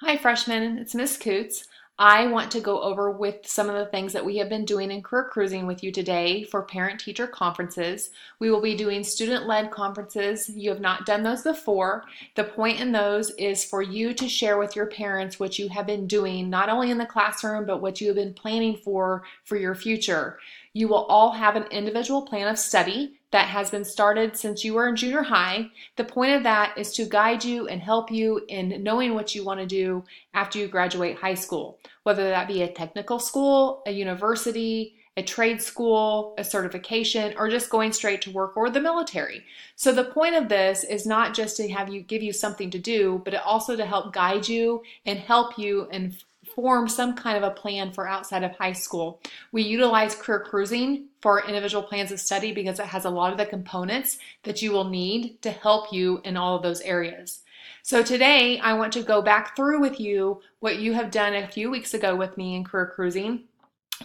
Hi freshmen, it's Miss Coots. I want to go over with some of the things that we have been doing in career cruising with you today for parent-teacher conferences. We will be doing student-led conferences. You have not done those before. The point in those is for you to share with your parents what you have been doing, not only in the classroom, but what you have been planning for your future. You will all have an individual plan of study that has been started since you were in junior high. The point of that is to guide you and help you in knowing what you want to do after you graduate high school, whether that be a technical school, a university, a trade school, a certification, or just going straight to work or the military. So the point of this is not just to give you something to do, but also to help guide you and help you and form some kind of a plan for outside of high school. We utilize career cruising for individual plans of study because it has a lot of the components that you will need to help you in all of those areas. So today I want to go back through with you what you have done a few weeks ago with me in career cruising.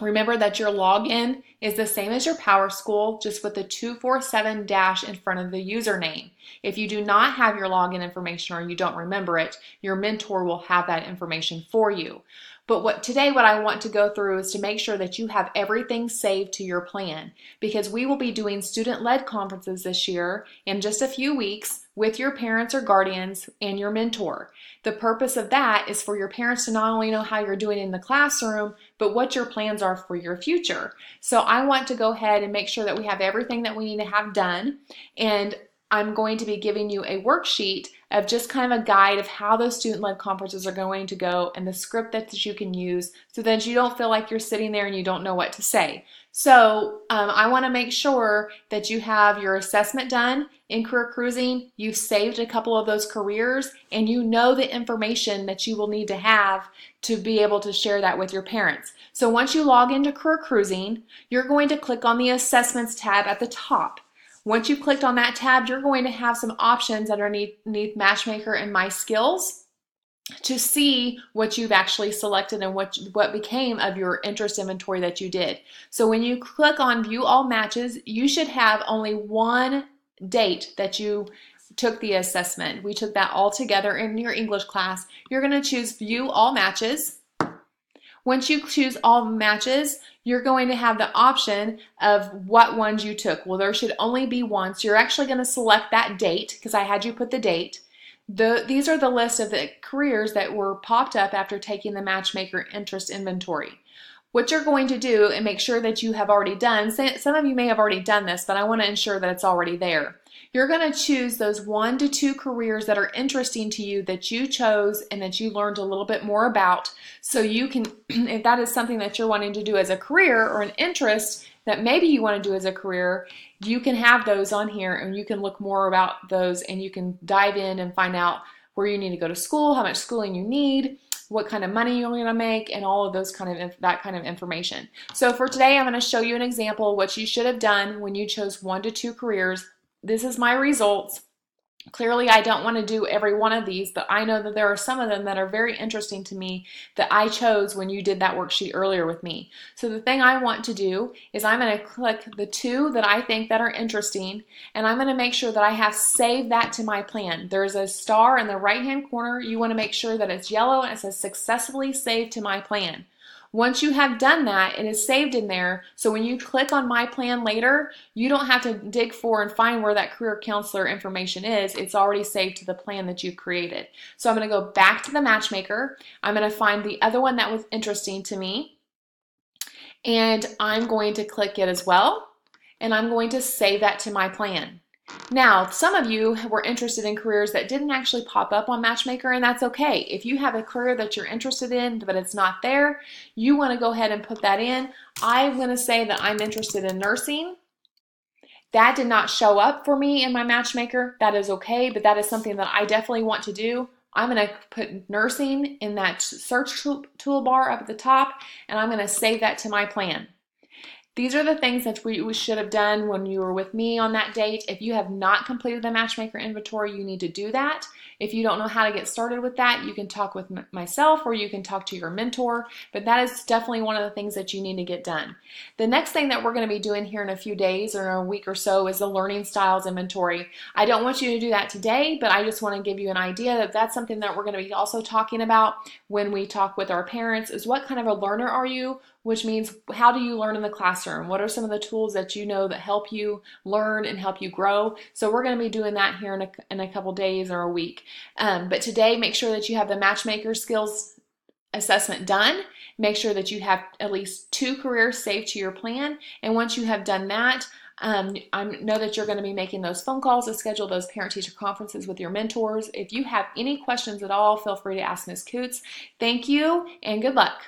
Remember that your login is the same as your PowerSchool, just with the 247 dash in front of the username. If you do not have your login information or you don't remember it, your mentor will have that information for you. But today what I want to go through is to make sure that you have everything saved to your plan, because we will be doing student-led conferences this year in just a few weeks with your parents or guardians and your mentor. The purpose of that is for your parents to not only know how you're doing in the classroom, but what your plans are for your future. So I want to go ahead and make sure that we have everything that we need to have done, and I'm going to be giving you a worksheet of just kind of a guide of how those student-led conferences are going to go and the script that you can use so that you don't feel like you're sitting there and you don't know what to say. So I want to make sure that you have your assessment done in career cruising, you've saved a couple of those careers, and you know the information that you will need to have to be able to share that with your parents. So once you log into career cruising, you're going to click on the assessments tab at the top. Once you've clicked on that tab, you're going to have some options underneath Matchmaker and My Skills to see what you've actually selected and what became of your interest inventory that you did. So when you click on View All Matches, you should have only one date that you took the assessment. We took that all together in your English class. You're going to choose View All Matches. Once you choose all matches, you're going to have the option of what ones you took. Well, there should only be one, so you're actually going to select that date because I had you put the date. These are the list of the careers that were popped up after taking the Matchmaker interest inventory. What you're going to do and make sure that you have already done, some of you may have already done this, but I want to ensure that it's already there. You're going to choose those 1 to 2 careers that are interesting to you, that you chose and that you learned a little bit more about, so you can, if that is something that you're wanting to do as a career or an interest that maybe you want to do as a career, you can have those on here and you can look more about those and you can dive in and find out where you need to go to school, how much schooling you need, what kind of money you're going to make, and all of those that kind of information. So for today, I'm going to show you an example of what you should have done when you chose 1 to 2 careers. This is my results. Clearly, I don't want to do every one of these, but I know that there are some of them that are very interesting to me that I chose when you did that worksheet earlier with me. So the thing I want to do is I'm going to click the 2 that I think that are interesting, and I'm going to make sure that I have saved that to my plan. There's a star in the right-hand corner. You want to make sure that it's yellow and it says successfully saved to my plan. Once you have done that, it is saved in there, so when you click on My Plan later, you don't have to dig for and find where that career counselor information is. It's already saved to the plan that you created. So I'm going to go back to the Matchmaker. I'm going to find the other one that was interesting to me, and I'm going to click it as well, and I'm going to save that to my plan. Now, some of you were interested in careers that didn't actually pop up on Matchmaker, and that's okay. If you have a career that you're interested in but it's not there, you want to go ahead and put that in. I'm going to say that I'm interested in nursing. That did not show up for me in my Matchmaker. That is okay, but that is something that I definitely want to do. I'm going to put nursing in that search toolbar up at the top, and I'm going to save that to my plan. These are the things that we should have done when you were with me on that date. If you have not completed the Matchmaker inventory, you need to do that. If you don't know how to get started with that, you can talk with myself or you can talk to your mentor, but that is definitely one of the things that you need to get done. The next thing that we're going to be doing here in a few days or a week or so is the learning styles inventory. I don't want you to do that today, but I just want to give you an idea that that's something that we're going to be also talking about when we talk with our parents is what kind of a learner are you, which means how do you learn in the classroom? What are some of the tools that you know that help you learn and help you grow? So we're going to be doing that here in a couple days or a week. But today, make sure that you have the Matchmaker skills assessment done. Make sure that you have at least 2 careers saved to your plan. And once you have done that, I know that you're going to be making those phone calls to schedule those parent-teacher conferences with your mentors. If you have any questions at all, feel free to ask Ms. Coots. Thank you and good luck.